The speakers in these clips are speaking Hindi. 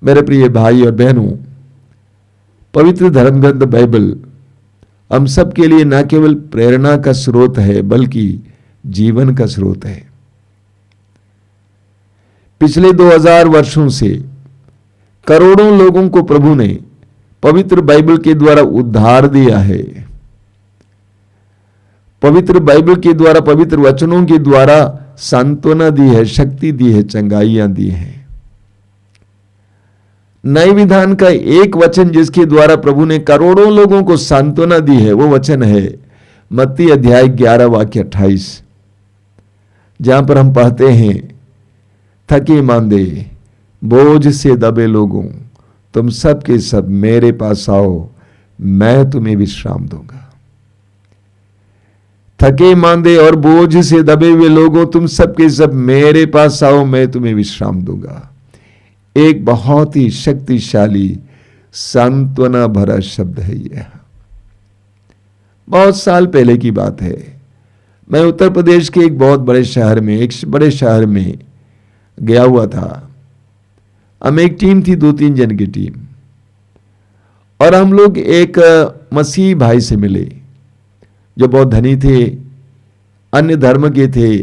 मेरे प्रिय भाई और बहनों, पवित्र धर्म ग्रंथ बाइबल हम सब के लिए न केवल प्रेरणा का स्रोत है बल्कि जीवन का स्रोत है। पिछले 2000 वर्षों से करोड़ों लोगों को प्रभु ने पवित्र बाइबल के द्वारा उद्धार दिया है। पवित्र बाइबल के द्वारा, पवित्र वचनों के द्वारा सांत्वना दी है, शक्ति दी है, चंगाइयां दी है। नए विधान का एक वचन जिसके द्वारा प्रभु ने करोड़ों लोगों को सांत्वना दी है, वो वचन है मत्ती अध्याय 11 वाक्य 28, जहां पर हम पढ़ते हैं, थके मांदे बोझ से दबे लोगों, तुम सब के सब मेरे पास आओ, मैं तुम्हें विश्राम दूंगा। थके मांदे और बोझ से दबे हुए लोगों, तुम सब के सब मेरे पास आओ, मैं तुम्हें विश्राम दूंगा। एक बहुत ही शक्तिशाली सांत्वना भरा शब्द है यह। बहुत साल पहले की बात है, मैं उत्तर प्रदेश के एक बहुत बड़े शहर में गया हुआ था। हम एक टीम थी, 2-3 जन की टीम, और हम लोग एक मसीही भाई से मिले जो बहुत धनी थे, अन्य धर्म के थे,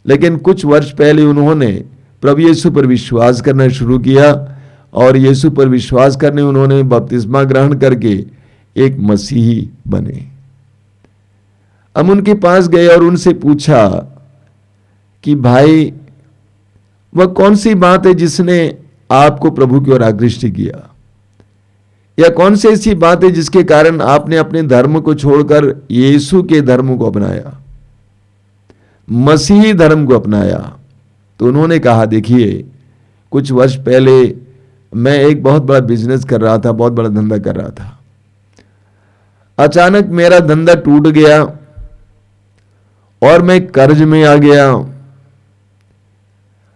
लेकिन कुछ वर्ष पहले उन्होंने प्रभु यीशु पर विश्वास करना शुरू किया और यीशु पर विश्वास करने उन्होंने बपतिस्मा ग्रहण करके एक मसीही बने। हम उनके पास गए और उनसे पूछा कि भाई, वह कौन सी बात है जिसने आपको प्रभु की ओर आकृष्ट किया, या कौन सी ऐसी बात है जिसके कारण आपने अपने धर्म को छोड़कर यीशु के धर्म को अपनाया, मसीही धर्म को अपनाया। तो उन्होंने कहा, देखिए, कुछ वर्ष पहले मैं एक बहुत बड़ा बिजनेस कर रहा था, बहुत बड़ा धंधा कर रहा था। अचानक मेरा धंधा टूट गया और मैं कर्ज में आ गया,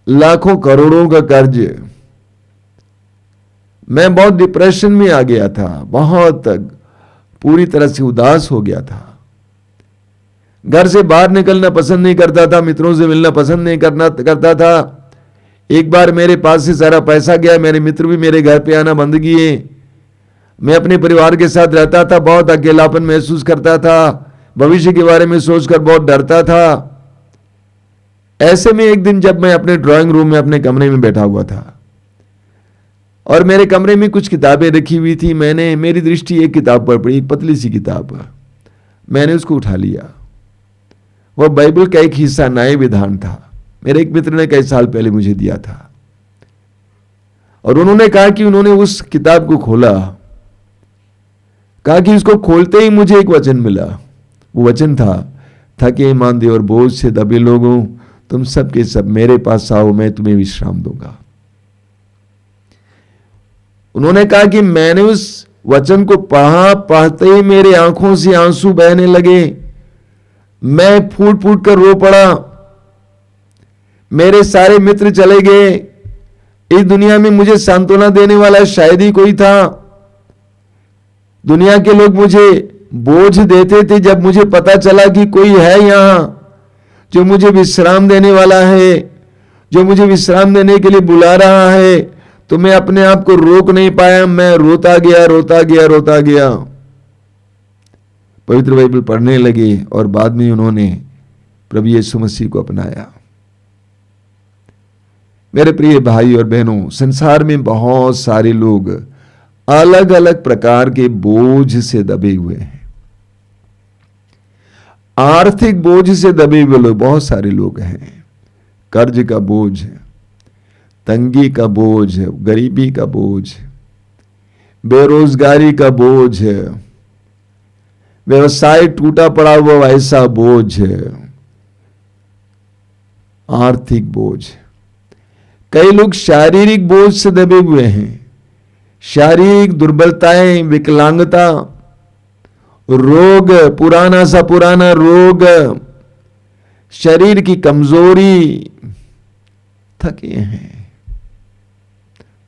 लाखों करोड़ों का कर्ज। मैं बहुत डिप्रेशन में आ गया था, बहुत पूरी तरह से उदास हो गया था। घर से बाहर निकलना पसंद नहीं करता था, मित्रों से मिलना पसंद नहीं करता था। एक बार मेरे पास से सारा पैसा गया, मेरे मित्र भी मेरे घर पे आना बंद किए। मैं अपने परिवार के साथ रहता था, बहुत अकेलापन महसूस करता था, भविष्य के बारे में सोचकर बहुत डरता था। ऐसे में एक दिन जब मैं अपने ड्राइंग रूम में अपने कमरे में बैठा हुआ था और मेरे कमरे में कुछ किताबें रखी हुई थी, मेरी दृष्टि एक किताब पर पड़ी, एक पतली सी किताब। मैंने उसको उठा लिया। वह बाइबल का एक हिस्सा, नए विधान था। मेरे एक मित्र ने कई साल पहले मुझे दिया था और उन्होंने कहा कि उन्होंने उस किताब को खोला, कहा कि उसको खोलते ही मुझे एक वचन मिला। वो वचन था, थके मांदे और बोझ से दबे लोगों, तुम सब के सब मेरे पास आओ, मैं तुम्हें विश्राम दूंगा। उन्होंने कहा कि मैंने उस वचन को पढ़ते ही मेरे आंखों से आंसू बहने लगे। मैं फूट फूट कर रो पड़ा। मेरे सारे मित्र चले गए। इस दुनिया में मुझे सांत्वना देने वाला शायद ही कोई था। दुनिया के लोग मुझे बोझ देते थे। जब मुझे पता चला कि कोई है यहां जो मुझे विश्राम देने वाला है, जो मुझे विश्राम देने के लिए बुला रहा है, तो मैं अपने आप को रोक नहीं पाया। मैं रोता गया। पवित्र बाइबल पढ़ने लगे और बाद में उन्होंने प्रभु यीशु मसीह को अपनाया। मेरे प्रिय भाई और बहनों, संसार में बहुत सारे लोग अलग अलग प्रकार के बोझ से दबे हुए हैं। आर्थिक बोझ से दबे हुए लोग बहुत सारे लोग हैं। कर्ज का बोझ, तंगी का बोझ, गरीबी का बोझ, बेरोजगारी का बोझ, व्यवसाय टूटा पड़ा हुआ ऐसा बोझ, आर्थिक बोझ। कई लोग शारीरिक बोझ से दबे हुए हैं। शारीरिक दुर्बलताएं, विकलांगता, रोग, पुराना सा पुराना रोग, शरीर की कमजोरी, थके हैं,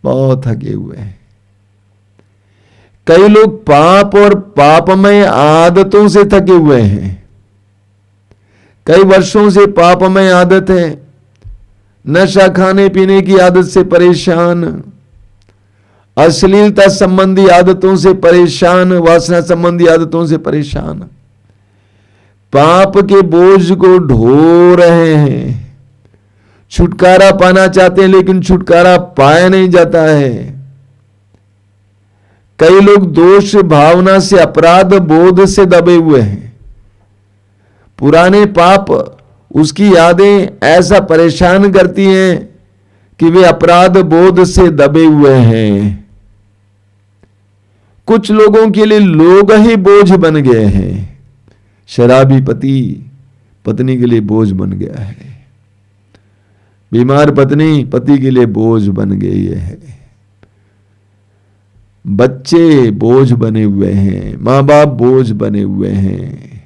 बहुत थके हुए हैं। कई लोग पाप और पापमय आदतों से थके हुए हैं। कई वर्षों से पापमय आदत है, नशा, खाने पीने की आदत से परेशान, अश्लीलता संबंधी आदतों से परेशान, वासना संबंधी आदतों से परेशान, पाप के बोझ को ढो रहे हैं, छुटकारा पाना चाहते हैं लेकिन छुटकारा पाया नहीं जाता है। कई लोग दोष भावना से, अपराध बोध से दबे हुए हैं। पुराने पाप, उसकी यादें ऐसा परेशान करती हैं कि वे अपराध बोध से दबे हुए हैं। कुछ लोगों के लिए लोग ही बोझ बन गए हैं। शराबी पति पत्नी के लिए बोझ बन गया है, बीमार पत्नी पति के लिए बोझ बन गई है, बच्चे बोझ बने हुए हैं, मां बाप बोझ बने हुए हैं।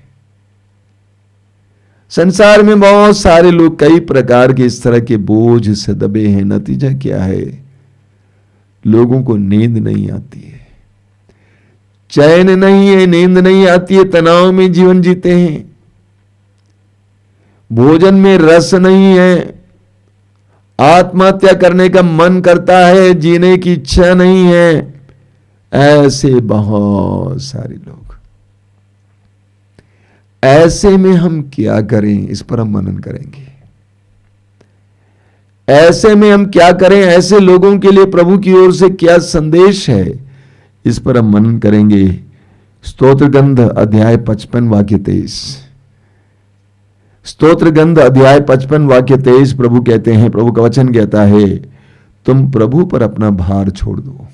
संसार में बहुत सारे लोग कई प्रकार के इस तरह के बोझ से दबे हैं। नतीजा क्या है? लोगों को नींद नहीं आती है, चैन नहीं है, नींद नहीं आती है, तनाव में जीवन जीते हैं, भोजन में रस नहीं है, आत्महत्या करने का मन करता है, जीने की इच्छा नहीं है। ऐसे बहुत सारे लोग। ऐसे में हम क्या करें, इस पर हम मनन करेंगे। ऐसे में हम क्या करें, ऐसे लोगों के लिए प्रभु की ओर से क्या संदेश है, इस पर हम मनन करेंगे। स्तोत्र ग्रंथ अध्याय 55 वाक्य 23। स्तोत्र ग्रंथ अध्याय 55 वाक्य 23 प्रभु कहते हैं, प्रभु का वचन कहता है, तुम प्रभु पर अपना भार छोड़ दो।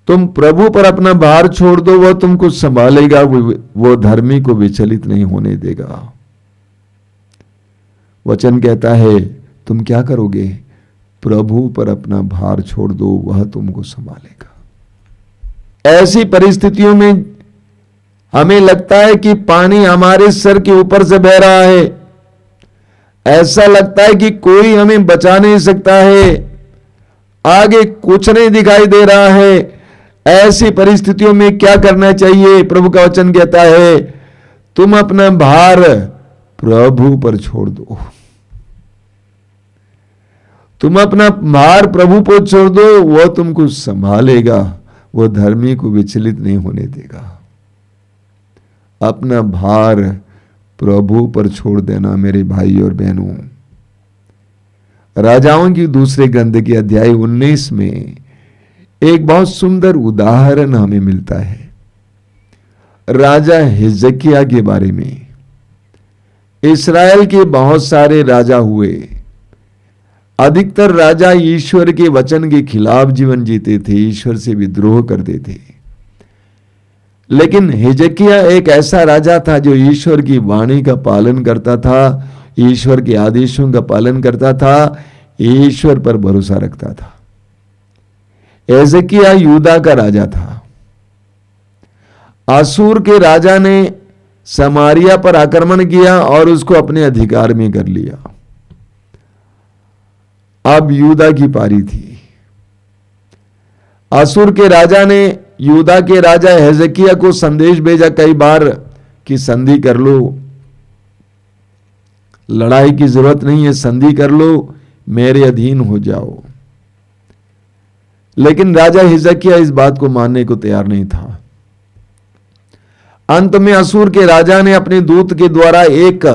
तुम प्रभु पर अपना भार छोड़ दो, वह तुमको संभालेगा, वो धर्मी को विचलित नहीं होने देगा। वचन कहता है तुम क्या करोगे? प्रभु पर अपना भार छोड़ दो, वह तुमको संभालेगा। ऐसी परिस्थितियों में हमें लगता है कि पानी हमारे सर के ऊपर से बह रहा है, ऐसा लगता है कि कोई हमें बचा नहीं सकता है, आगे कुछ नहीं दिखाई दे रहा है। ऐसी परिस्थितियों में क्या करना चाहिए? प्रभु का वचन कहता है तुम अपना भार प्रभु पर छोड़ दो। तुम अपना भार प्रभु पर छोड़ दो, वह तुमको संभालेगा, वह धर्मी को विचलित नहीं होने देगा। अपना भार प्रभु पर छोड़ देना मेरे भाई और बहनों। राजाओं की दूसरे ग्रंथ के अध्याय 19 में एक बहुत सुंदर उदाहरण हमें मिलता है राजा हिजकिय्याह के बारे में। इस्राएल के बहुत सारे राजा हुए। अधिकतर राजा ईश्वर के वचन के खिलाफ जीवन जीते थे, ईश्वर से विद्रोह करते थे। लेकिन हिजकिय्याह एक ऐसा राजा था जो ईश्वर की वाणी का पालन करता था, ईश्वर के आदेशों का पालन करता था, ईश्वर पर भरोसा रखता था। हिजकिय्याह यूदा का राजा था। असूर के राजा ने समारिया पर आक्रमण किया और उसको अपने अधिकार में कर लिया। अब यूदा की पारी थी। असूर के राजा ने यूदा के राजा हिजकिय्याह को संदेश भेजा कई बार कि संधि कर लो, लड़ाई की जरूरत नहीं है, संधि कर लो, मेरे अधीन हो जाओ। लेकिन राजा हिजकिय्याह इस बात को मानने को तैयार नहीं था। अंत में असूर के राजा ने अपने दूत के द्वारा एक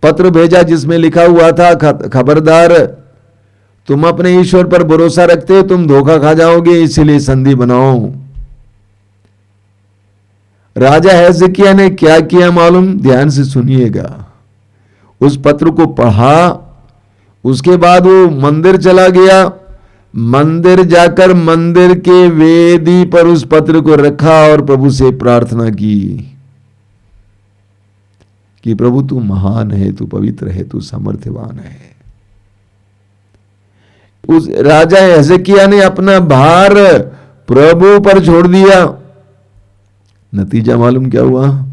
पत्र भेजा जिसमें लिखा हुआ था, खबरदार, तुम अपने ईश्वर पर भरोसा रखते हो, तुम धोखा खा जाओगे, इसलिए संधि बनाओ। राजा हिजकिय्याह ने क्या किया मालूम? ध्यान से सुनिएगा। उस पत्र को पढ़ा, उसके बाद वो मंदिर चला गया। मंदिर जाकर मंदिर के वेदी पर उस पत्र को रखा और प्रभु से प्रार्थना की कि प्रभु तू महान है, तू पवित्र है, तू सामर्थ्यवान है। उस राजा हिजकिय्याह ने अपना भार प्रभु पर छोड़ दिया। नतीजा मालूम क्या हुआ?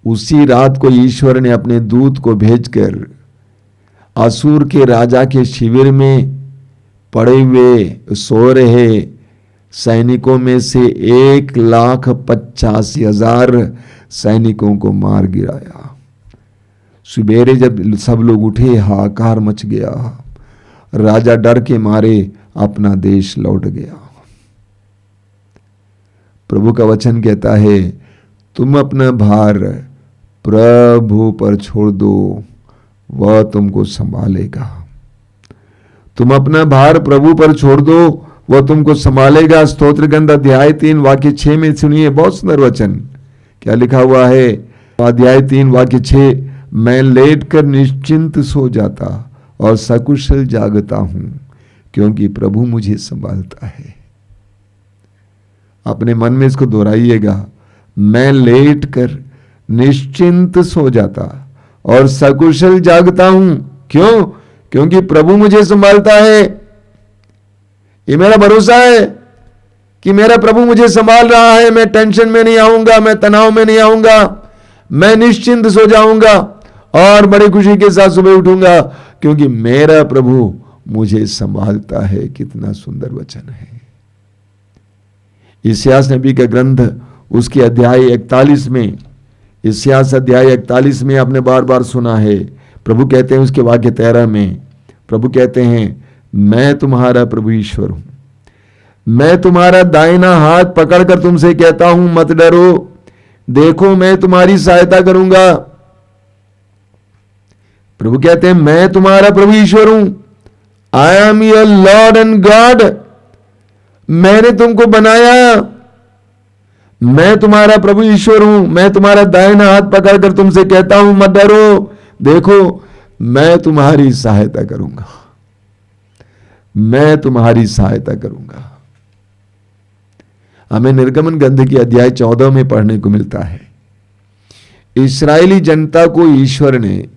उसी रात को ईश्वर ने अपने दूत को भेजकर असूर के राजा के शिविर में पड़े हुए सो रहे सैनिकों में से 1,85,000 सैनिकों को मार गिराया। सुबेरे जब सब लोग उठे, हाहाकार मच गया। राजा डर के मारे अपना देश लौट गया। प्रभु का वचन कहता है, तुम अपना भार प्रभु पर छोड़ दो, वह तुमको संभालेगा। तुम अपना भार प्रभु पर छोड़ दो, वह तुमको संभालेगा। स्तोत्र ग्रंथ अध्याय 3 वाक्य 6 में सुनिए, बहुत सुंदर वचन। क्या लिखा हुआ है? अध्याय 3 वाक्य 6, मैं लेटकर निश्चिंत सो जाता और सकुशल जागता हूं, क्योंकि प्रभु मुझे संभालता है। अपने मन में इसको दोहराइएगा, मैं लेटकर निश्चिंत सो जाता और सकुशल जागता हूं। क्यों? क्योंकि प्रभु मुझे संभालता है। ये मेरा भरोसा है कि मेरा प्रभु मुझे संभाल रहा है। मैं टेंशन में नहीं आऊंगा, मैं तनाव में नहीं आऊंगा, मैं निश्चिंत सो जाऊंगा और बड़ी खुशी के साथ सुबह उठूंगा, क्योंकि मेरा प्रभु मुझे संभालता है। कितना सुंदर वचन है। इस्यास नबी का ग्रंथ उसके अध्याय 41 में, इस्यास अध्याय 41 में आपने बार बार सुना है। प्रभु कहते हैं उसके वाक्य 13 में, प्रभु कहते हैं, मैं तुम्हारा प्रभु ईश्वर हूं, मैं तुम्हारा दाहिना हाथ पकड़कर तुमसे कहता हूं, मत डरो, देखो मैं तुम्हारी सहायता करूंगा। प्रभु कहते हैं, मैं तुम्हारा प्रभु ईश्वर हूं, I am your Lord and God. मैंने तुमको बनाया, मैं तुम्हारा प्रभु ईश्वर हूं, मैं तुम्हारा दाहिना हाथ पकड़कर तुमसे कहता हूं, मत डरो, देखो मैं तुम्हारी सहायता करूंगा, मैं तुम्हारी सहायता करूंगा। हमें निर्गमन ग्रंथ की अध्याय 14 में पढ़ने को मिलता है, इस्राएली जनता को ईश्वर ने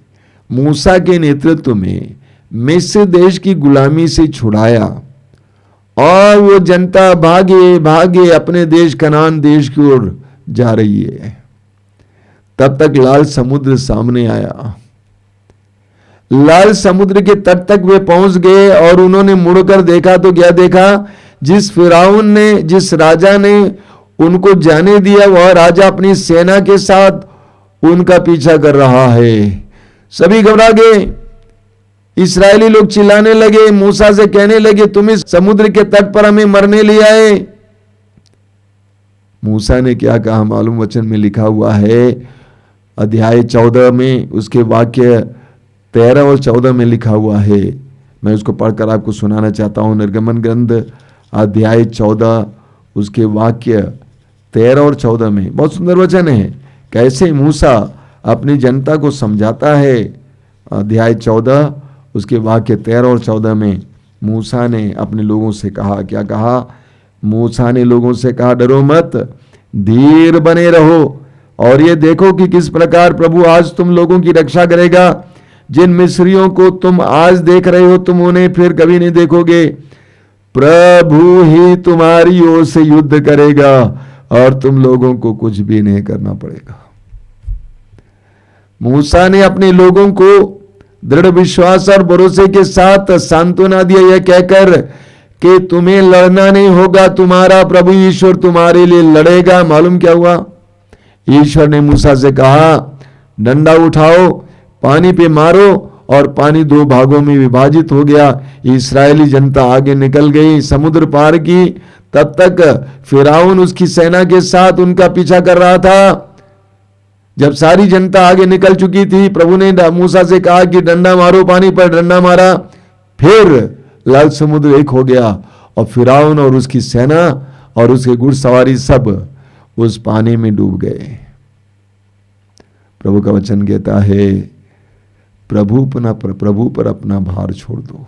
मूसा के नेतृत्व में मिस्र देश की गुलामी से छुड़ाया और वो जनता भागे भागे अपने देश कनान देश की ओर जा रही है। तब तक लाल समुद्र सामने आया। लाल समुद्र के तट तक वे पहुंच गए और उन्होंने मुड़कर देखा तो क्या देखा? जिस फिरौन ने, जिस राजा ने उनको जाने दिया, वह राजा अपनी सेना के साथ उनका पीछा कर रहा है। सभी घबरा गए। इस्राएली लोग चिल्लाने लगे, मूसा से कहने लगे, तुम इस समुद्र के तट पर हमें मरने ले आए। मूसा ने क्या कहा मालूम? वचन में लिखा हुआ है अध्याय 14 में, उसके वाक्य 13 और 14 में लिखा हुआ है। मैं उसको पढ़कर आपको सुनाना चाहता हूं। निर्गमन ग्रंथ अध्याय 14 उसके वाक्य 13 और 14 में बहुत सुंदर वचन है, कैसे मूसा अपनी जनता को समझाता है। अध्याय 14 उसके वाक्य 13 और 14 में मूसा ने अपने लोगों से कहा, क्या कहा? मूसा ने लोगों से कहा, डरो मत, धीर बने रहो और ये देखो कि किस प्रकार प्रभु आज तुम लोगों की रक्षा करेगा। जिन मिस्रियों को तुम आज देख रहे हो, तुम उन्हें फिर कभी नहीं देखोगे। प्रभु ही तुम्हारी ओर से युद्ध करेगा और तुम लोगों को कुछ भी नहीं करना पड़ेगा। मूसा ने अपने लोगों को दृढ़ विश्वास और भरोसे के साथ सांत्वना दिया, यह कहकर कि तुम्हें लड़ना नहीं होगा, तुम्हारा प्रभु ईश्वर तुम्हारे लिए लड़ेगा। मालूम क्या हुआ? ईश्वर ने मूसा से कहा, डंडा उठाओ, पानी पे मारो, और पानी 2 भागों में विभाजित हो गया। इस्राएली जनता आगे निकल गई, समुद्र पार की। तब तक फिरौन उसकी सेना के साथ उनका पीछा कर रहा था। जब सारी जनता आगे निकल चुकी थी, प्रभु ने मूसा से कहा कि डंडा मारो, पानी पर डंडा मारा, फिर लाल समुद्र एक हो गया और फिरौन और उसकी सेना और उसके घुड़सवारी सब उस पानी में डूब गए। प्रभु का वचन कहता है, प्रभु पर अपना भार छोड़ दो,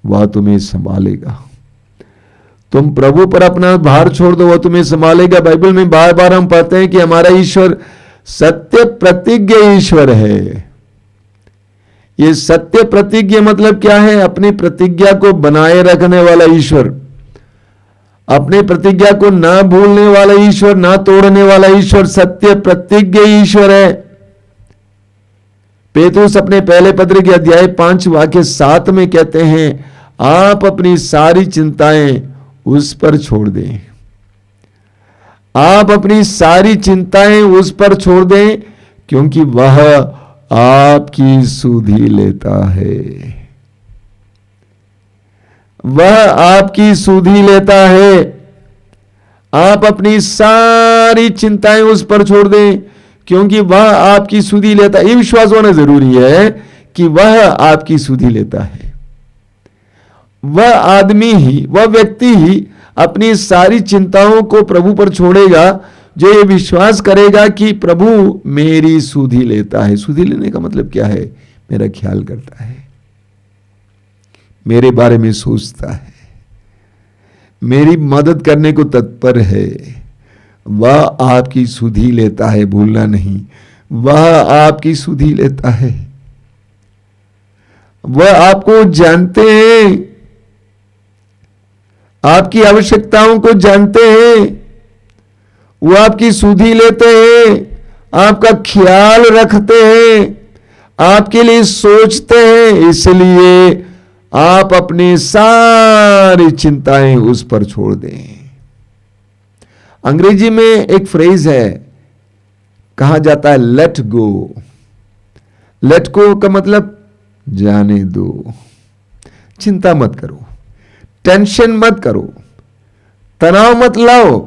वह तुम्हें संभालेगा। तुम प्रभु पर अपना भार छोड़ दो, वह तुम्हें संभालेगा। बाइबल में बार बार हम पढ़ते हैं कि हमारा ईश्वर सत्य प्रतिज्ञ ईश्वर है। ये सत्य प्रतिज्ञ मतलब क्या है? अपनी प्रतिज्ञा को बनाए रखने वाला ईश्वर, अपने प्रतिज्ञा को ना भूलने वाला ईश्वर, ना तोड़ने वाला ईश्वर सत्य प्रतिज्ञ ईश्वर है। पेतरुस अपने पहले पत्र के अध्याय 5 वाक्य 7 में कहते हैं, आप अपनी सारी चिंताएं उस पर छोड़ दें। आप अपनी सारी चिंताएं उस पर छोड़ दें, क्योंकि वह आपकी सुधि लेता है। वह आपकी सुधि लेता है। आप अपनी सारी चिंताएं उस पर छोड़ दें, क्योंकि वह आपकी सुधि लेता है। ये विश्वास होना जरूरी है कि वह आपकी सुधि लेता है। वह आदमी ही, वह व्यक्ति ही अपनी सारी चिंताओं को प्रभु पर छोड़ेगा जो ये विश्वास करेगा कि प्रभु मेरी सुधि लेता है। सुधि लेने का मतलब क्या है? मेरा ख्याल करता है, मेरे बारे में सोचता है, मेरी मदद करने को तत्पर है। वह आपकी सुधि लेता है, भूलना नहीं, वह आपकी सुधि लेता है। वह आपको जानते हैं, आपकी आवश्यकताओं को जानते हैं, वो आपकी सुधि लेते हैं, आपका ख्याल रखते हैं, आपके लिए सोचते हैं। इसलिए आप अपनी सारी चिंताएं उस पर छोड़ दें। अंग्रेजी में एक फ्रेज है, कहा जाता है लेट गो। लेट गो का मतलब जाने दो। चिंता मत करो, टेंशन मत करो, तनाव मत लाओ,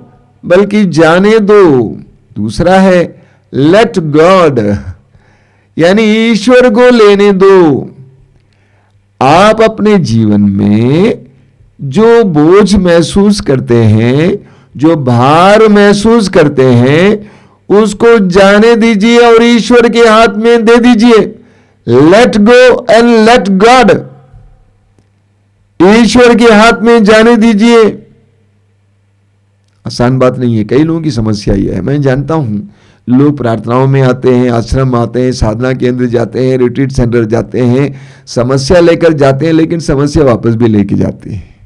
बल्कि जाने दो। दूसरा है लेट गॉड, यानी ईश्वर को लेने दो। आप अपने जीवन में जो बोझ महसूस करते हैं, जो भार महसूस करते हैं, उसको जाने दीजिए और ईश्वर के हाथ में दे दीजिए। Let go and let God, ईश्वर के हाथ में जाने दीजिए। आसान बात नहीं है। कई लोगों की समस्या यह है, मैं जानता हूं, लोग प्रार्थनाओं में आते हैं, आश्रम आते हैं, साधना केंद्र जाते हैं, रिट्रीट सेंटर जाते हैं, समस्या लेकर जाते हैं, लेकिन समस्या वापस भी लेके जाते हैं।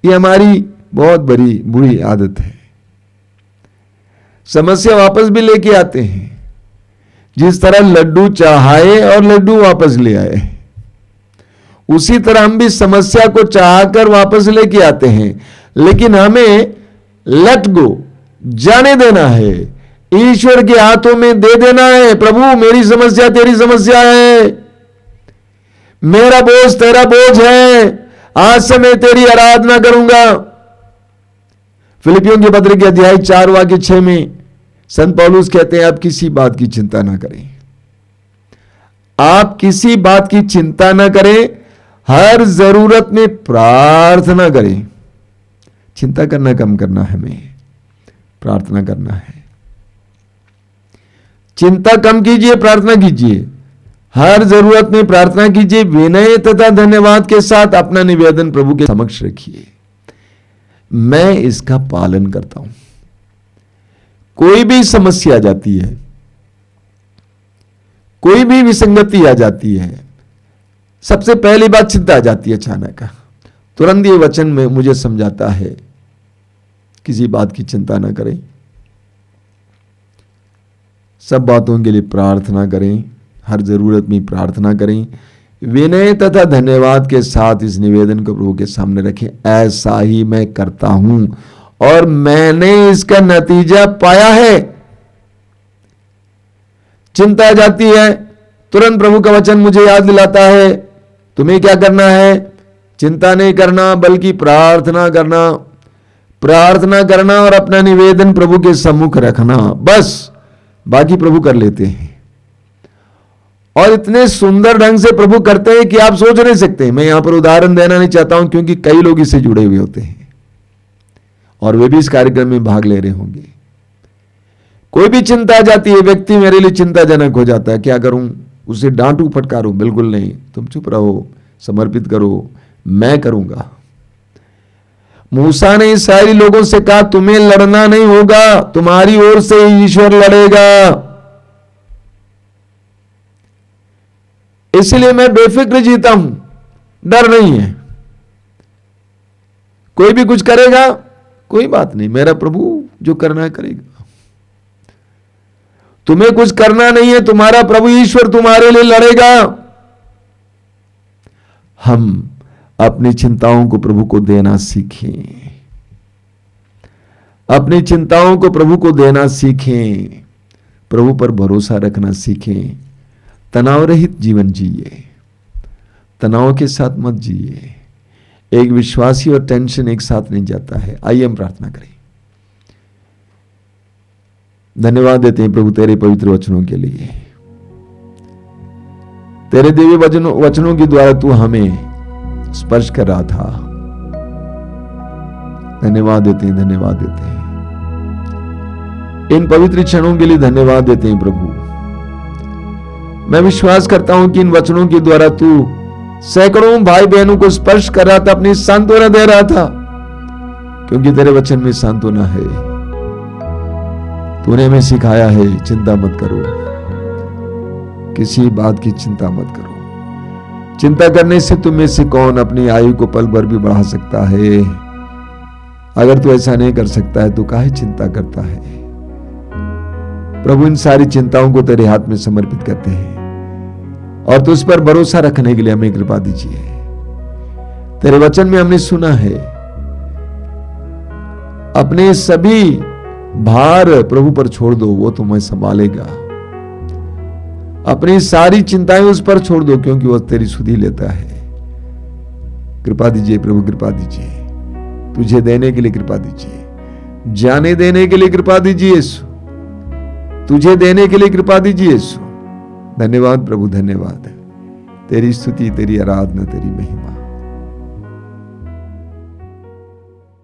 ये हमारी बहुत बड़ी बुरी आदत है। समस्या वापस भी लेके आते हैं, जिस तरह लड्डू चाहाए और लड्डू वापस ले आए, उसी तरह हम भी समस्या को चाहकर वापस लेके आते हैं। लेकिन हमें लेट गो, जाने देना है, ईश्वर के हाथों में दे देना है। प्रभु मेरी समस्या तेरी समस्या है, मेरा बोझ तेरा बोझ है, आज से मैं तेरी आराधना करूंगा। फिलिपियों के पत्र के अध्याय 4 वाक्य 6 में संत पौलुस कहते हैं, आप किसी बात की चिंता ना करें। आप किसी बात की चिंता ना करें, हर जरूरत में प्रार्थना करें। चिंता करना कम करना है, हमें प्रार्थना करना है। चिंता कम कीजिए, प्रार्थना कीजिए। हर जरूरत में प्रार्थना कीजिए, विनय तथा धन्यवाद के साथ अपना निवेदन प्रभु के समक्ष रखिए। मैं इसका पालन करता हूं। कोई भी समस्या आ जाती है, कोई भी विसंगति आ जाती है, सबसे पहली बात चिंता आ जाती है अचानक। तुरंत ये वचन में मुझे समझाता है, किसी बात की चिंता ना करें, सब बातों के लिए प्रार्थना करें, हर जरूरत में प्रार्थना करें, विनय तथा धन्यवाद के साथ इस निवेदन को प्रभु के सामने रखें। ऐसा ही मैं करता हूं और मैंने इसका नतीजा पाया है। चिंता आ जाती है, तुरंत प्रभु का वचन मुझे याद दिलाता है, तुम्हें क्या करना है? चिंता नहीं करना, बल्कि प्रार्थना करना। प्रार्थना करना और अपना निवेदन प्रभु के सम्मुख रखना, बस। बाकी प्रभु कर लेते हैं, और इतने सुंदर ढंग से प्रभु करते हैं कि आप सोच नहीं सकते। मैं यहां पर उदाहरण देना नहीं चाहता हूं, क्योंकि कई लोग इससे जुड़े हुए होते हैं और वे भी इस कार्यक्रम में भाग ले रहे होंगे। कोई भी चिंता आ जाती है, व्यक्ति मेरे लिए चिंताजनक हो जाता है, क्या करूं? उसे डांटूं, फटकारूं? बिल्कुल नहीं, तुम चुप रहो, समर्पित करो, मैं करूंगा। मूसा ने इस्राएली लोगों से कहा, तुम्हें लड़ना नहीं होगा, तुम्हारी ओर से ईश्वर लड़ेगा। इसलिए मैं बेफिक्र जीता हूं, डर नहीं है। कोई भी कुछ करेगा, कोई बात नहीं, मेरा प्रभु जो करना है करेगा। तुम्हें कुछ करना नहीं है, तुम्हारा प्रभु ईश्वर तुम्हारे लिए लड़ेगा। हम अपनी चिंताओं को प्रभु को देना सीखें, अपनी चिंताओं को प्रभु को देना सीखें, प्रभु पर भरोसा रखना सीखें। तनाव रहित जीवन जिए, तनाव के साथ मत जिए। एक विश्वासी और टेंशन एक साथ नहीं जाता है। आइए हम प्रार्थना करें। धन्यवाद देते हैं प्रभु तेरे पवित्र वचनों के लिए। तेरे दिव्य वचनों के द्वारा तू हमें स्पर्श कर रहा था। धन्यवाद देते हैं, धन्यवाद देते हैं। इन पवित्र क्षणों के लिए धन्यवाद देते हैं प्रभु। मैं विश्वास करता हूं कि इन वचनों के द्वारा तू सैकड़ों भाई बहनों को स्पर्श कर रहा था, अपनी सांत्वना दे रहा था, क्योंकि तेरे वचन में सांत्वना है। तूने हमें सिखाया है, चिंता मत करो, किसी बात की चिंता मत करो। चिंता करने से तुम में से कौन अपनी आयु को पल भर भी बढ़ा सकता है? अगर तू ऐसा नहीं कर सकता है तो काहे चिंता करता है? प्रभु, इन सारी चिंताओं को तेरे हाथ में समर्पित करते हैं और तुझ पर भरोसा रखने के लिए हमें कृपा दीजिए। तेरे वचन में हमने सुना है, अपने सभी भार प्रभु पर छोड़ दो, वो तुम्हें संभालेगा। अपनी सारी चिंताएं उस पर छोड़ दो, क्योंकि वो तेरी सुधि लेता है। कृपा दीजिए प्रभु, कृपा दीजिए। तुझे देने के लिए कृपा दीजिए, जाने देने के लिए कृपा दीजिए यीशु, तुझे देने के लिए कृपा दीजिए यीशु। धन्यवाद प्रभु, धन्यवाद। तेरी स्तुति, तेरी आराधना, तेरी महिमा।